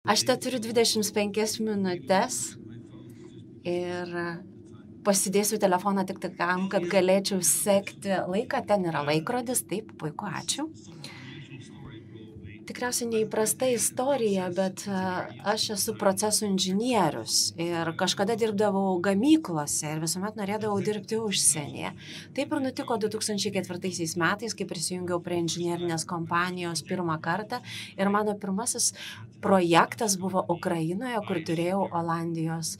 Aš teturiu 25 minutes ir pasidėsiu telefoną tik tam, kad galėčiau sekti laiką. Ten yra laikrodis, taip, puiku, ačiū. Tikriausiai neįprasta istorija, bet aš esu procesų inžinierius ir kažkada dirbdavau gamyklose ir visuomet norėdavau dirbti užsienyje. Taip ir nutiko 2004 metais, kai prisijungiau prie inžinierinės kompanijos pirmą kartą ir mano pirmasis projektas buvo Ukrainoje, kur turėjau Olandijos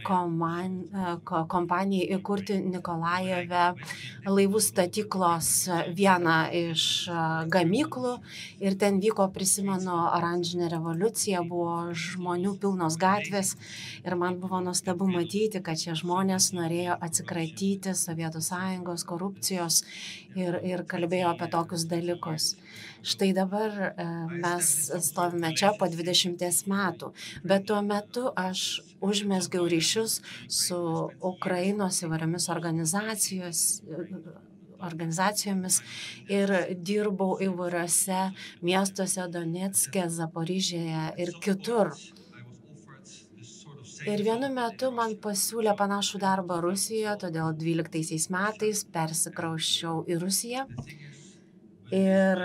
kompanijai įkurti Nikolajeve laivų statyklos vieną iš gamyklų ir ten vyko, prisimenu, oranžinė revoliucija, buvo žmonių pilnos gatvės ir man buvo nuostabu matyti, kad šie žmonės norėjo atsikratyti Sovietų Sąjungos korupcijos ir kalbėjo apie tokius dalykus. Štai dabar mes stovime čia po 20 metų, bet tuo metu aš užmezgiau ryšius su Ukrainos įvairiomis organizacijomis ir dirbau įvairiose miestuose Donecke, Zaporižėje ir kitur. Ir vienu metu man pasiūlė panašų darbą Rusijoje, todėl 12 metais persikrausčiau į Rusiją. Ir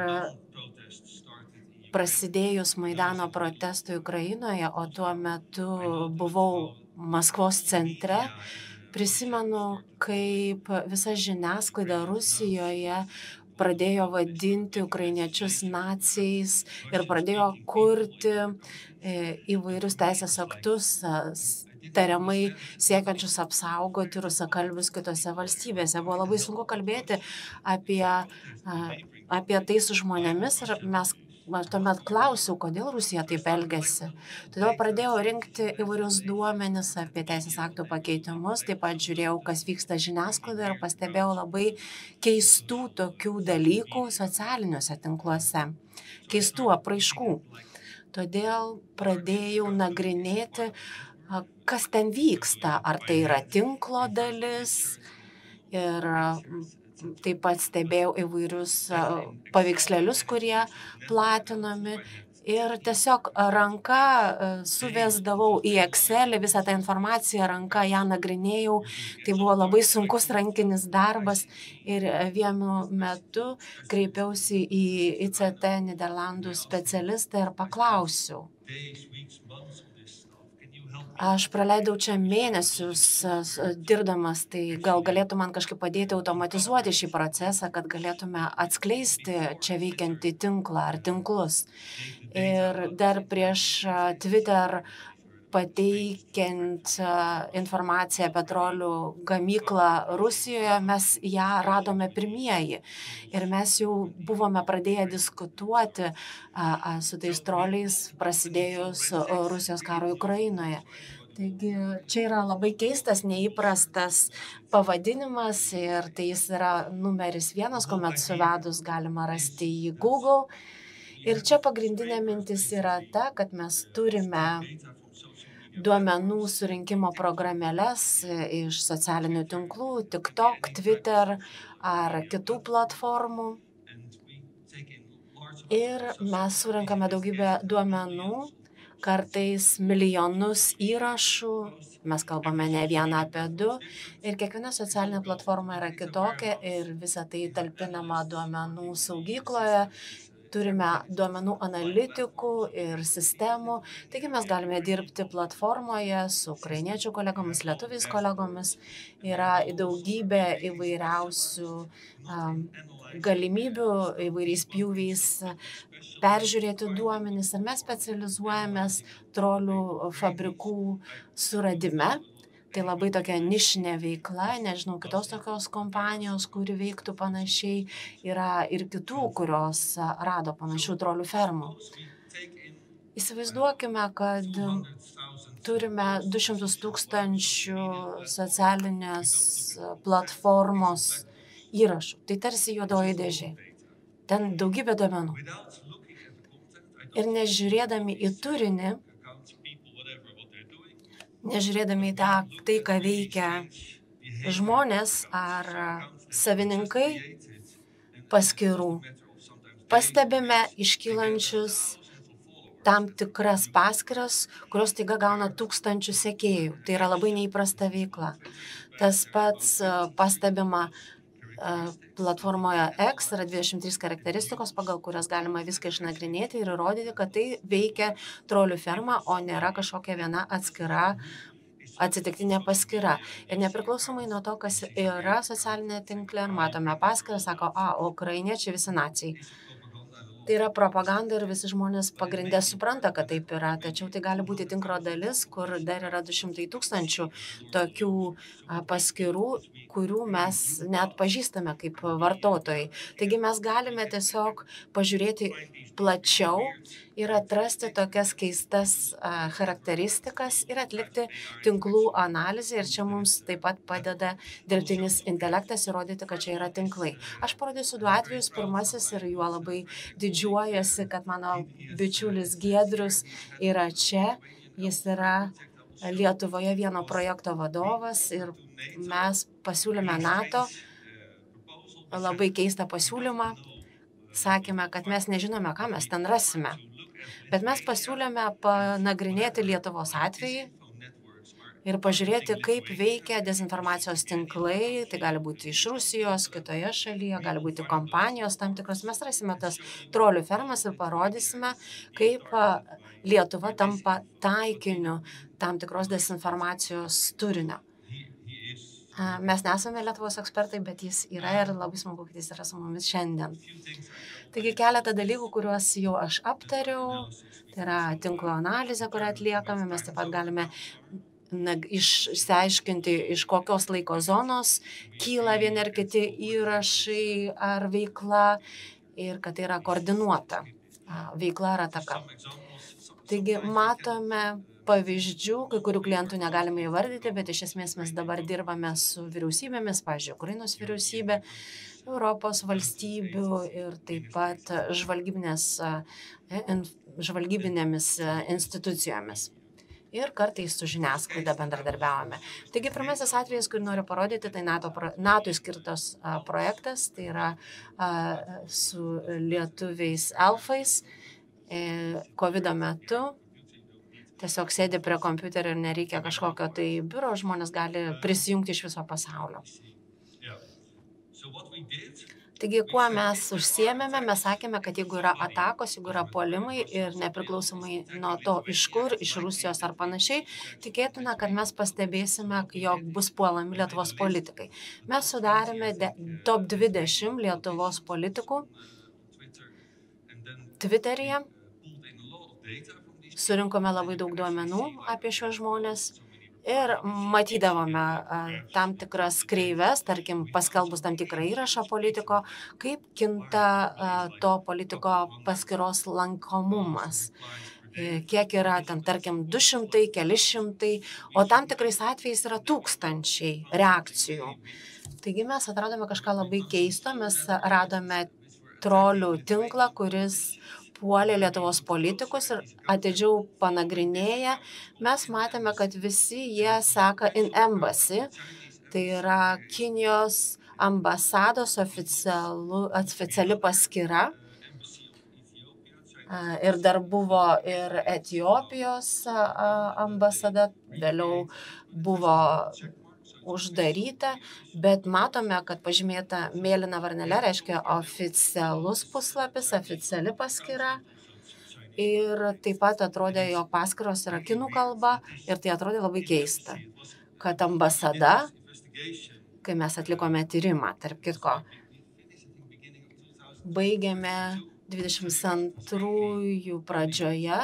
prasidėjus Maidano protestui Ukrainoje, o tuo metu buvau Maskvos centre, prisimenu, kaip visa žiniasklaida Rusijoje pradėjo vadinti ukrainiečius naciais ir pradėjo kurti įvairius teisės aktus, tariamai siekiančius apsaugoti rusakalbius kitose valstybėse. Buvo labai sunku kalbėti apie tai su žmonėmis ir aš tuomet klausiau, kodėl Rusija taip elgiasi. Todėl pradėjau rinkti įvairius duomenis apie teisės aktų pakeitimus, taip pat žiūrėjau, kas vyksta žiniasklaidoje ir pastebėjau labai keistų tokių dalykų socialiniuose tinkluose, keistų apraiškų. Todėl pradėjau nagrinėti, kas ten vyksta, ar tai yra tinklo dalis ir taip pat stebėjau įvairius paveikslėlius, kurie platinami ir tiesiog ranka suvesdavau į Excelį visą tą informaciją, ranka ją nagrinėjau. Tai buvo labai sunkus rankinis darbas ir vienu metu kreipiausi į ICT Niderlandų specialistą ir paklausiau. Aš praleidau čia mėnesius dirbdamas, tai gal galėtų man kažkaip padėti automatizuoti šį procesą, kad galėtume atskleisti čia veikiantį tinklą ar tinklus. Ir dar prieš Twitter pateikiant informaciją apie trolių gamyklą Rusijoje, mes ją radome pirmieji. Ir mes jau buvome pradėję diskutuoti su tais troliais prasidėjus Rusijos karui Ukrainoje. Taigi čia yra labai keistas, neįprastas pavadinimas ir tai jis yra numeris 1, kuomet suvedus galima rasti į Google. Ir čia pagrindinė mintis yra ta, kad mes turime duomenų surinkimo programėles iš socialinių tinklų, TikTok, Twitter ar kitų platformų. Ir mes surinkame daugybę duomenų, kartais milijonus įrašų, mes kalbame ne vieną apie 2, ir kiekviena socialinė platforma yra kitokia ir visa tai talpinama duomenų saugykloje. Turime duomenų analitikų ir sistemų, taigi mes galime dirbti platformoje su ukrainiečių kolegomis, lietuviais kolegomis. Yra daugybė įvairiausių galimybių įvairiais pjūviais peržiūrėti duomenis ir mes specializuojamės trolių fabrikų suradime. Tai labai tokia nišinė veikla, nežinau, kitos tokios kompanijos, kuri veiktų panašiai, yra ir kitų, kurios rado panašių trolių fermų. Įsivaizduokime, kad turime 200 000 socialinės platformos įrašų. Tai tarsi juodoji dėžė. Ten daugybė duomenų. Ir nežiūrėdami į turinį, nežiūrėdami į tai, ką veikia žmonės ar savininkai paskyrų, pastebime iškylančius tam tikras paskyras, kurios taiga gauna tūkstančių sekėjų. Tai yra labai neįprasta veikla. Tas pats pastebima platformoje X yra 23 charakteristikos, pagal kurias galima viską išnagrinėti ir įrodyti, kad tai veikia trolių ferma, o nėra kažkokia viena atskira atsitiktinė paskyra. Ir nepriklausomai nuo to, kas yra socialinė tinkle, matome paskyrą, sako, ukrainiečiai visi naciai. Tai yra propaganda ir visi žmonės pagrindė supranta, kad taip yra, tačiau tai gali būti tinklo dalis, kur dar yra 200 000 tokių paskyrų, kurių mes net pažįstame kaip vartotojai. Taigi mes galime tiesiog pažiūrėti plačiau ir atrasti tokias keistas charakteristikas ir atlikti tinklų analizę. Ir čia mums taip pat padeda dirbtinis intelektas įrodyti, kad čia yra tinklai. Aš parodysiu 2 atvejus. Pirmasis ir juo labai didžiuojasi, kad mano bičiulis Giedrius yra čia. Jis yra Lietuvoje vieno projekto vadovas ir mes pasiūlėme NATO labai keistą pasiūlymą. Sakėme, kad mes nežinome, ką mes ten rasime. Bet mes pasiūlėme panagrinėti Lietuvos atvejį ir pažiūrėti, kaip veikia dezinformacijos tinklai. Tai gali būti iš Rusijos, kitoje šalyje, gali būti kompanijos tam tikros. Mes rasime tas trolių fermas ir parodysime, kaip Lietuva tampa taikiniu tam tikros dezinformacijos turinio. Mes nesame Lietuvos ekspertai, bet jis yra ir labai smagu, kad jis yra su mumis šiandien. Taigi keletą dalykų, kuriuos jau aš aptariau, tai yra tinklo analizė, kurią atliekame. Mes taip pat galime išsiaiškinti, iš kokios laiko zonos kyla vieni ar kiti įrašai ar veikla ir kad tai yra koordinuota veikla ar ataka. Taigi matome pavyzdžių, kai kurių klientų negalime įvardyti, bet iš esmės mes dabar dirbame su vyriausybėmis, pavyzdžiui, Ukrainos vyriausybė, Europos valstybių ir taip pat žvalgybinėmis institucijomis. Ir kartais su žiniasklaida bendradarbiavome. Taigi, pirmasis atvejis, kurį noriu parodyti, tai NATO skirtas projektas, tai yra su lietuviais elfais, COVID metu. Tiesiog sėdi prie kompiuterio ir nereikia kažkokio tai biuro, žmonės gali prisijungti iš viso pasaulio. Taigi, kuo mes užsiėmėme, mes sakėme, kad jeigu yra atakos, jeigu yra puolimai ir nepriklausomai nuo to, iš kur, iš Rusijos ar panašiai, tikėtina, kad mes pastebėsime, jog bus puolami Lietuvos politikai. Mes sudarėme top 20 Lietuvos politikų Twitteryje. Surinkome labai daug duomenų apie šios žmonės ir matydavome tam tikras kreives, tarkim, paskelbus tam tikrą įrašą politiko, kaip kinta to politiko paskyros lankomumas. Kiek yra ten, tarkim, 200, keli šimtai, o tam tikrais atvejais yra 1000 reakcijų. Taigi mes atradome kažką labai keisto, mes radome trolių tinklą, kuris puolė Lietuvos politikus ir atidžiau panagrinėję, mes matėme, kad visi jie seka in embassy, tai yra Kinijos ambasados oficiali paskyra. Ir dar buvo ir Etiopijos ambasada, vėliau buvo uždaryta, bet matome, kad pažymėta mėlyna varnele, reiškia oficialus puslapis, oficiali paskyra. Ir taip pat atrodė, jog paskyros yra kinų kalba ir tai atrodė labai keista, kad ambasada, kai mes atlikome tyrimą, tarp kitko, baigėme 22 pradžioje,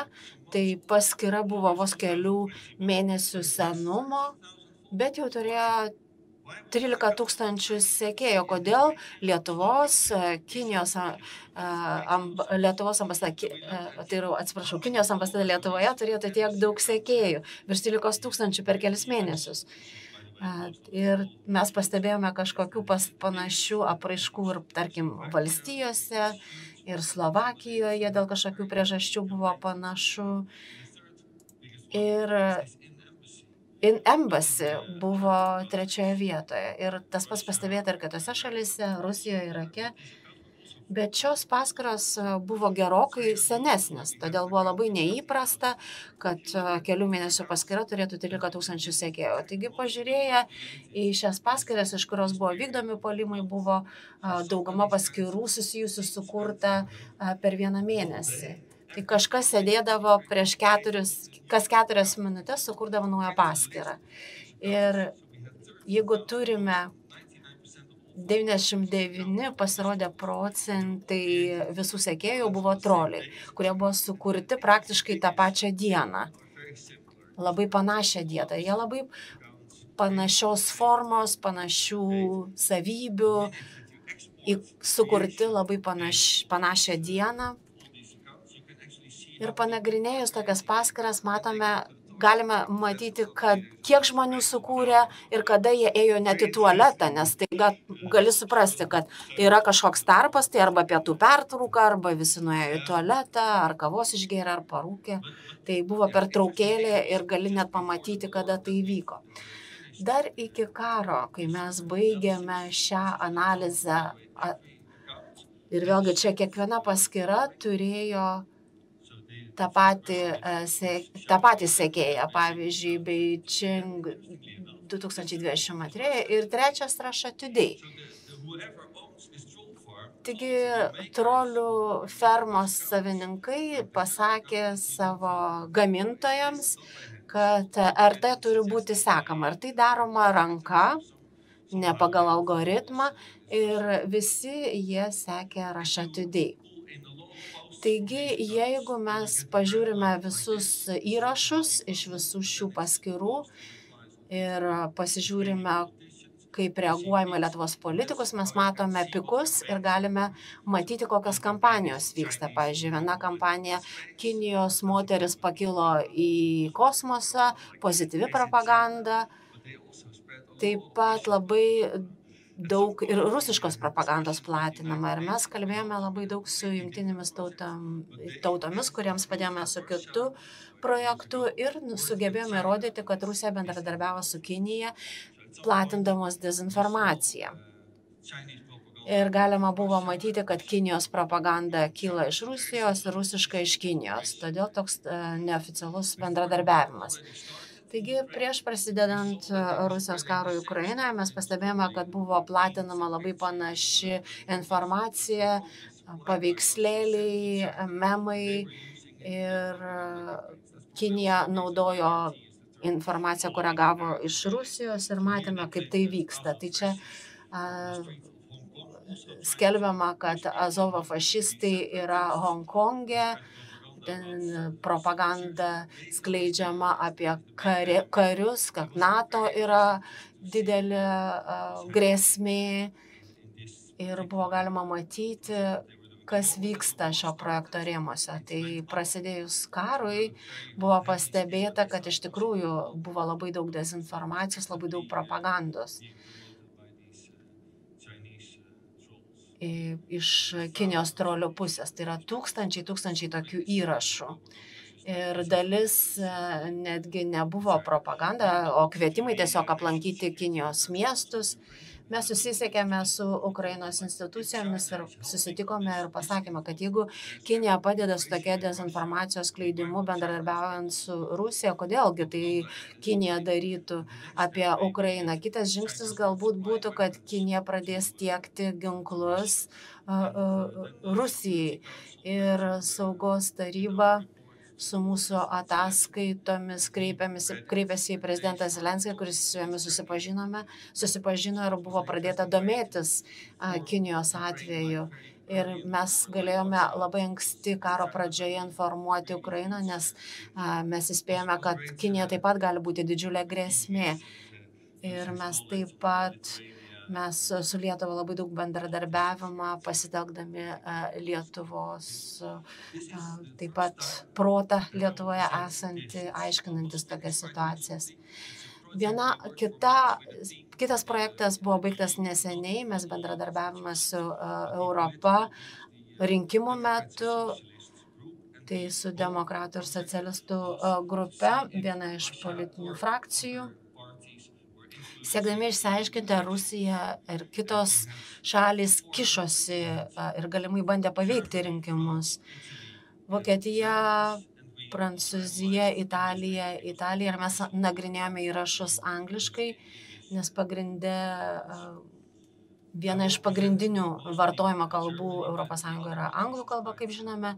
tai paskyra buvo vos kelių mėnesių senumo, bet jau turėjo 13 000 sekėjų. Kodėl Lietuvos ambasada, Kinijos ambasada Lietuvoje turėtų tiek daug sekėjų, virš 13 000 per kelis mėnesius. Ir mes pastebėjome kažkokių panašių apraiškų ir, tarkim, valstijose ir Slovakijoje dėl kažkokių priežasčių buvo panašu. Ir in embassy buvo 3 vietoje. Ir tas pats pastebėta ir kitose šalyse, Rusijoje, Irake. Bet šios paskyros buvo gerokai senesnės, todėl buvo labai neįprasta, kad kelių mėnesių paskyra turėtų 13 000 sekėjų. Taigi pažiūrėję į šias paskyras, iš kurios buvo vykdomi puolimai, buvo dauguma paskyrų susijusių sukurta per vieną mėnesį. Tai kažkas sėdėdavo kas 4 minutės sukurdavo naują paskyrą. Ir jeigu turime 99 pasirodė procentai visų sekėjų buvo troliai, kurie buvo sukurti praktiškai tą pačią dieną. Labai panašią dieną. Jie labai panašios formos, panašių savybių, sukurti labai panašią dieną. Ir panagrinėjus tokias paskyras galime matyti, kad kiek žmonių sukūrė ir kada jie ėjo net į tualetą, nes tai gali suprasti, kad yra kažkoks tarpas, tai arba pietų pertrauka, arba visi nuėjo į tualetą, ar kavos išgėrė, ar parūkė. Tai buvo pertraukėlė ir gali net pamatyti, kada tai vyko. Dar iki karo, kai mes baigėme šią analizę, ir vėlgi čia kiekviena paskyra turėjo tą patį sekėją, pavyzdžiui, Beijing 2022 ir trečias Russia Today. Taigi trolių fermos savininkai pasakė savo gamintojams, kad RT turi būti sekama. Ir tai daroma ranka, ne pagal algoritmą, ir visi jie sekė Russia Today. Taigi, jeigu mes pažiūrime visus įrašus iš visų šių paskyrų ir pasižiūrime, kaip reaguojama Lietuvos politikus, mes matome pikus ir galime matyti, kokios kampanijos vyksta. Pavyzdžiui, viena kampanija Kinijos moteris pakilo į kosmosą, pozityvi propaganda, taip pat labai daug ir rusiškos propagandos platinama. Ir mes kalbėjome labai daug su jungtinėmis tautomis, kuriems padėjome su kitu projektu ir sugebėjome įrodyti, kad Rusija bendradarbiavo su Kinija, platindamos dezinformaciją. Ir galima buvo matyti, kad Kinijos propaganda kyla iš Rusijos ir rusiška iš Kinijos. Todėl toks neoficialus bendradarbiavimas. Taigi, prieš prasidedant Rusijos karui Ukrainoje, mes pastebėjome, kad buvo platinama labai panaši informacija, paveikslėliai, memai ir Kinija naudojo informaciją, kurią gavo iš Rusijos ir matėme, kaip tai vyksta. Tai čia skelbiama, kad Azovo fašistai yra Honkonge, propaganda skleidžiama apie karius, kad NATO yra didelė grėsmė ir buvo galima matyti, kas vyksta šio projekto rėmuose. Tai prasidėjus karui buvo pastebėta, kad iš tikrųjų buvo labai daug dezinformacijos, labai daug propagandos iš Kinijos trolių pusės. Tai yra tūkstančiai tokių įrašų. Ir dalis netgi nebuvo propaganda, o kvietimai tiesiog aplankyti Kinijos miestus. Mes susisiekėme su Ukrainos institucijomis ir susitikome ir pasakėme, kad jeigu Kinija padeda su tokia dezinformacijos skleidimu bendradarbiaujant su Rusija, kodėlgi tai Kinija darytų apie Ukrainą. Kitas žingsnis galbūt būtų, kad Kinija pradės tiekti ginklus Rusijai. Ir saugos taryba su mūsų ataskaitomis kreipėsi į prezidentą Zelenskį, kuris su jomis susipažino ir buvo pradėta domėtis Kinijos atveju. Ir mes galėjome labai anksti karo pradžioje informuoti Ukrainą, nes mes įspėjome, kad Kinija taip pat gali būti didžiulė grėsmė. Ir mes su Lietuva labai daug bendradarbiavimą, pasitelkdami Lietuvos taip pat protą Lietuvoje esantį, aiškinantis tokias situacijas. Kitas projektas buvo baigtas neseniai, mes bendradarbiavome su Europa rinkimų metu, tai su demokratų ir socialistų grupe, viena iš politinių frakcijų. Siekdami išsiaiškinti, ar Rusija ir kitos šalys kišosi ir galimai bandė paveikti rinkimus. Vokietija, Prancūzija, Italija ir mes nagrinėjome įrašus angliškai, nes viena iš pagrindinių vartojimo kalbų ES yra anglų kalba, kaip žinome,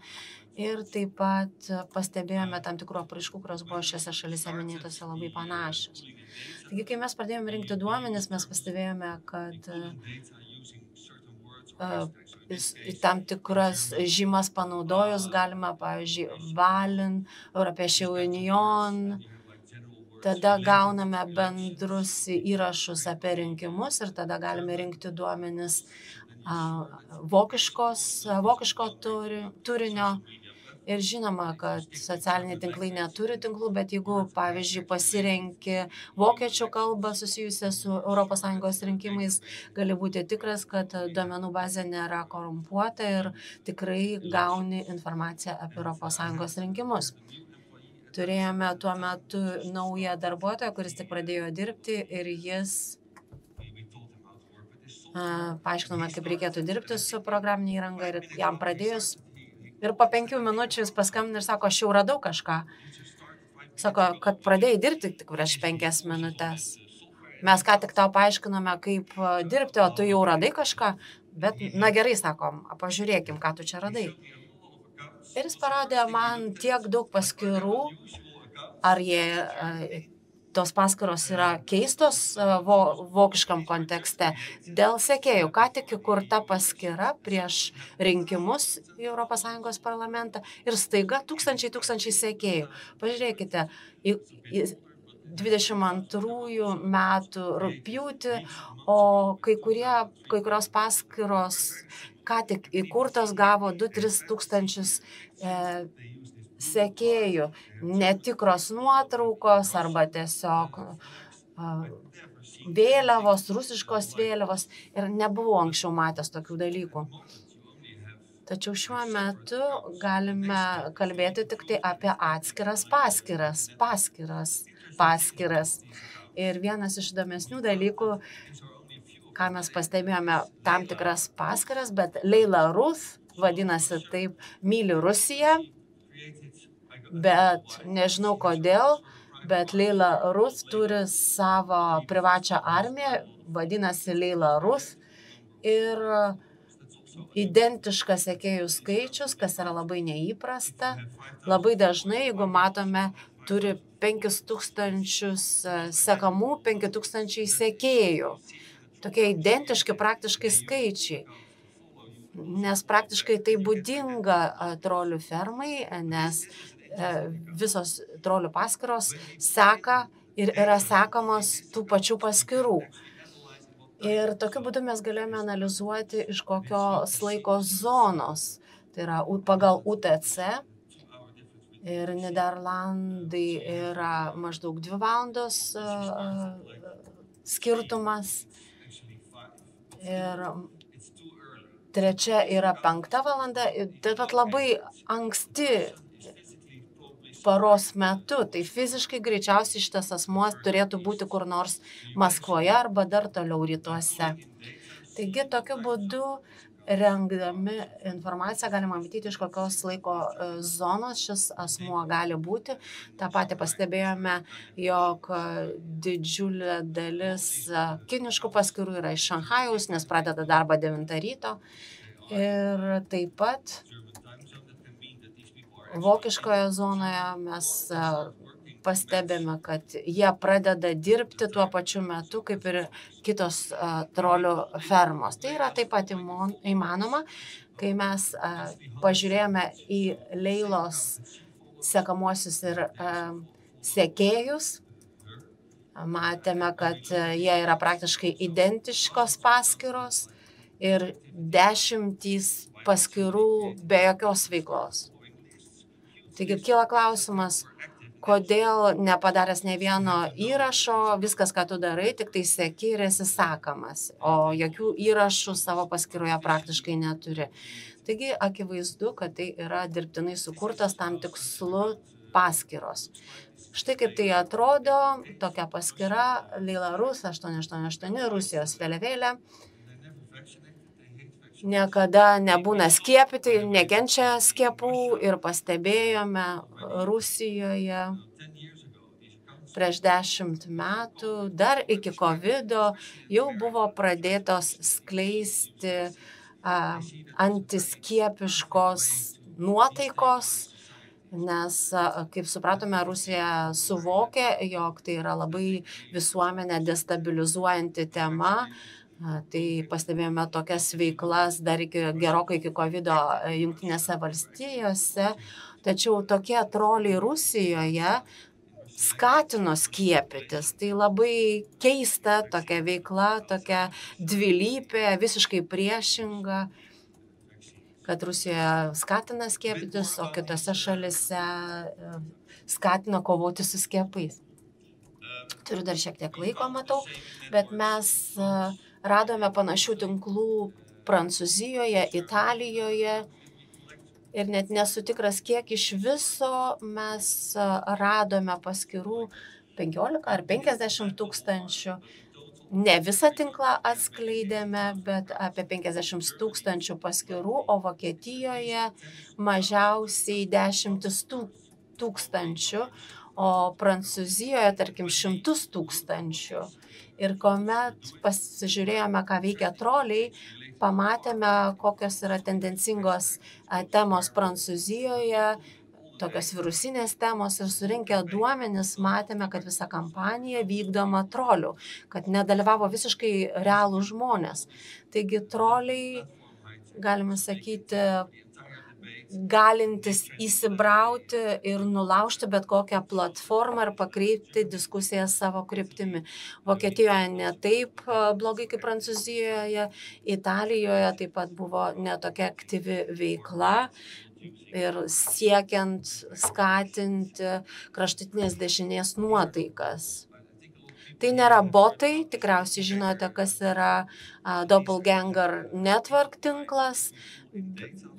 ir taip pat pastebėjome tam tikrų apraiškų, kurios buvo šiose šalise minėtose labai panašios. Taigi, kai mes pradėjome rinkti duomenis, mes pastebėjome, kad tam tikras žymas panaudojus galima, pavyzdžiui, Wahlen, Europäische Union, tada gauname bendrus įrašus apie rinkimus ir tada galime rinkti duomenis vokiško turinio. Ir žinoma, kad socialiniai tinklai neturi tinklų, bet jeigu, pavyzdžiui, pasirenki vokiečių kalbą susijusią su ES rinkimais, gali būti tikras, kad duomenų bazė nėra korumpuota ir tikrai gauni informaciją apie ES rinkimus. Turėjome tuo metu naują darbuotoją, kuris tik pradėjo dirbti ir jis paaiškinome, kaip reikėtų dirbti su programinė įranga ir jam pradėjus. Ir po 5 minučių jis paskambino ir sako, aš jau radau kažką. Sako, kad pradėjai dirbti tik prieš 5 minutės. Mes ką tik tau paaiškinome, kaip dirbti, o tu jau radai kažką. Bet, na gerai, sakom, pažiūrėkim, ką tu čia radai. Ir jis parodė man tiek daug paskyrų, ar tos paskyros yra keistos vokiškam kontekste. Dėl sekėjų, ką tik įkurta paskyra prieš rinkimus į ES parlamentą ir staiga tūkstančiai sekėjų. Pažiūrėkite, 22 metų rugpjūtį, o kai kurios paskyros ką tik įkurtos gavo 2-3 tūkstančius sekėjų, netikros nuotraukos arba tiesiog vėliavos, rusiškos vėliavos ir nebuvau anksčiau matęs tokių dalykų. Tačiau šiuo metu galime kalbėti tik tai apie atskiras paskyras. Ir vienas iš įdomesnių dalykų, ką mes pastebėjome, tam tikras paskyras, bet Leila Ruth vadinasi taip, myli Rusiją, bet nežinau kodėl, bet Leila Ruth turi savo privačią armiją, vadinasi Leila Ruth ir identiškas sekėjų skaičius, kas yra labai neįprasta. Labai dažnai, jeigu matome, turi 5000 sekamų, 5000 sekėjų. Tokie identiški praktiškai skaičiai. Nes praktiškai tai būdinga trolių fermai, nes visos trolių paskyros seka ir yra sekamos tų pačių paskyrų. Ir tokiu būdu mes galėjome analizuoti, iš kokios laiko zonos, tai yra pagal UTC, ir Niderlandai yra maždaug 2 valandos skirtumas, ir trečia yra 5 valanda, taip pat labai anksti paros metu, tai fiziškai greičiausiai šitas asmuo turėtų būti kur nors Maskvoje arba dar toliau rytuose. Taigi, tokiu būdu, rengdami informaciją, galima matyti, iš kokios laiko zonos šis asmuo gali būti. Ta patį pastebėjome, jog didžiulė dalis kiniškų paskyrų yra iš Šanchajaus, nes pradeda darbą 9 ryto. Ir taip pat vokiškoje zonoje mes pastebėme, kad jie pradeda dirbti tuo pačiu metu, kaip ir kitos trolių fermos. Tai yra taip pat įmanoma, kai mes pažiūrėjome į Leilos sekamuosius ir sekėjus. Matėme, kad jie yra praktiškai identiškos paskyros ir 10 paskyrų be jokios veiklos. Taigi kyla klausimas, kodėl nepadaręs ne vieno įrašo, viskas, ką tu darai, tik tai seki ir esi sekamas, o jokių įrašų savo paskyroje praktiškai neturi. Taigi akivaizdu, kad tai yra dirbtinai sukurtas tam tikslu paskyros. Štai kaip tai atrodo, tokia paskyra, Leila Rus 888, Rusijos vėliavėlė. Niekada nebūna skiepyti, nekenčia skiepų ir pastebėjome Rusijoje prieš 10 metų, dar iki COVID-o, jau buvo pradėtos skleisti antiskiepiškos nuotaikos, nes, kaip supratome, Rusija suvokė, jog tai yra labai visuomenę destabilizuojanti tema. Tai pastebėjome tokias veiklas dar gerokai iki COVID-o Jungtinėse valstijose, tačiau tokie troliai Rusijoje skatino skiepytis. Tai labai keista tokia veikla, tokia dvilypė, visiškai priešinga, kad Rusijoje skatina skiepytis, o kitose šalise skatina kovoti su skiepais. Turiu dar šiek tiek laiko, matau, bet mes radome panašių tinklų Prancūzijoje, Italijoje ir net nesu tikras, kiek iš viso mes radome paskyrų 15 ar 50 tūkstančių. Ne visą tinklą atskleidėme, bet apie 50 tūkstančių paskyrų, o Vokietijoje mažiausiai 10 tūkstančių, o Prancūzijoje, tarkim, 100 tūkstančių. Ir kuomet pasižiūrėjome, ką veikia troliai, pamatėme, kokios yra tendencingos temos Prancūzijoje, tokios virusinės temos, ir surinkę duomenis matėme, kad visa kampanija vykdoma trolių, kad nedalyvavo visiškai realų žmonės. Taigi troliai, galima sakyti, galintis įsibrauti ir nulaužti bet kokią platformą ir pakreipti diskusiją savo kryptimi. Vokietijoje ne taip blogai kaip Prancūzijoje, Italijoje taip pat buvo netokia aktyvi veikla ir siekiant skatinti kraštutinės dešinės nuotaikas. Tai nėra botai, tikriausiai žinote, kas yra Doppelganger Network tinklas.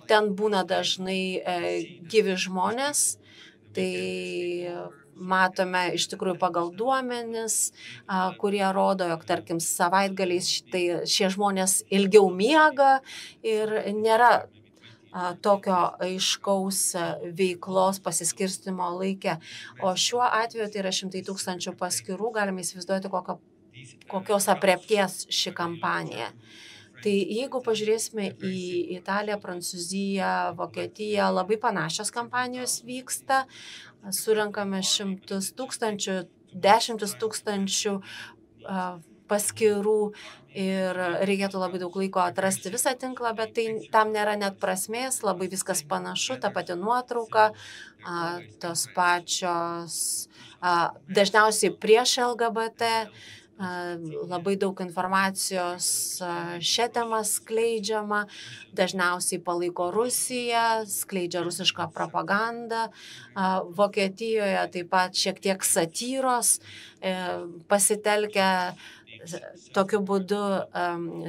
Ten būna dažnai gyvi žmonės. Tai matome iš tikrųjų pagal duomenis, kurie rodo, jog, tarkim, savaitgaliais šie žmonės ilgiau miega ir nėra tokio aiškaus veiklos pasiskirstimo laike. O šiuo atveju tai yra 100 tūkstančių paskyrų, galime įsivaizduoti, kokios aprėpties ši kampanija. Tai jeigu pažiūrėsime į Italiją, Prancūziją, Vokietiją, labai panašios kampanijos vyksta, surenkame 100 tūkstančių, 10 tūkstančių paskyrų ir reikėtų labai daug laiko atrasti visą tinklą, bet tam nėra net prasmės, labai viskas panašu, ta pati nuotrauka, tos pačios, dažniausiai prieš LGBT, labai daug informacijos šią temą skleidžiama, dažniausiai palaiko Rusiją, skleidžia rusišką propagandą, Vokietijoje taip pat šiek tiek satyros, pasitelkia tokiu būdu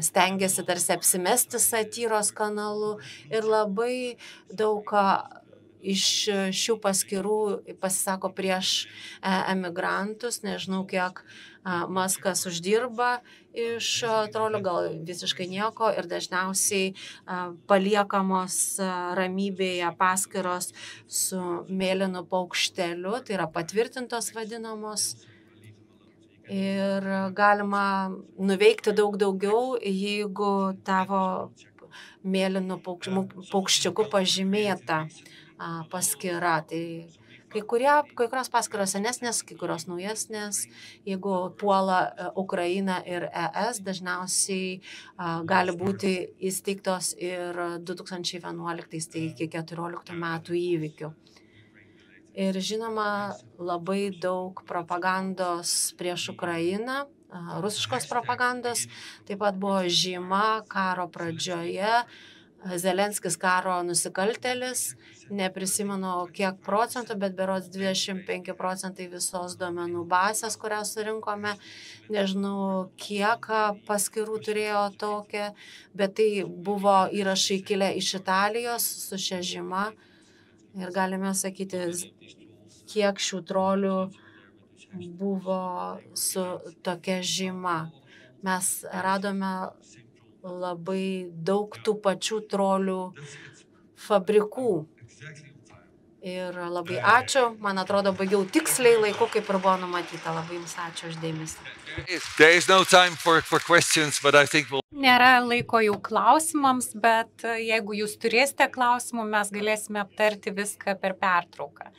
stengiasi tarsi apsimesti satyros kanalu ir labai daug iš šių paskyrų pasisako prieš emigrantus, nežinau, kiek Maskas uždirba iš trolių, gal visiškai nieko, ir dažniausiai paliekamos ramybėje paskyros su mėlynu paukšteliu, tai yra patvirtintos vadinamos. Ir galima nuveikti daug daugiau, jeigu tavo mėlynu paukščiuku pažymėta paskyra. Tai kai kurios paskyros senesnės, kai kurios naujesnės. Jeigu puola Ukraina ir ES, dažniausiai gali būti įsteigtos ir 2011, tai iki 2014 metų įvykių. Ir žinoma, labai daug propagandos prieš Ukrainą, rusiškos propagandos, taip pat buvo žyma karo pradžioje, Zelenskis karo nusikaltėlis, neprisimenu kiek procentų, bet berods 25% visos duomenų bazės, kurią surinkome, nežinau kiek paskyrų turėjo tokią, bet tai buvo įrašai kilę iš Italijos su šia žyma. Ir galime sakyti, kiek šių trolių buvo su tokia žyma. Mes radome labai daug tų pačių trolių fabrikų. Ir labai ačiū. Man atrodo, baigiau tiksliai laiku, kaip ir buvo numatyta. Labai jums ačiū už dėmesį. There is no time for questions, but I think Nėra laiko jau klausimams, bet jeigu jūs turėsite klausimų, mes galėsime aptarti viską per pertrauką.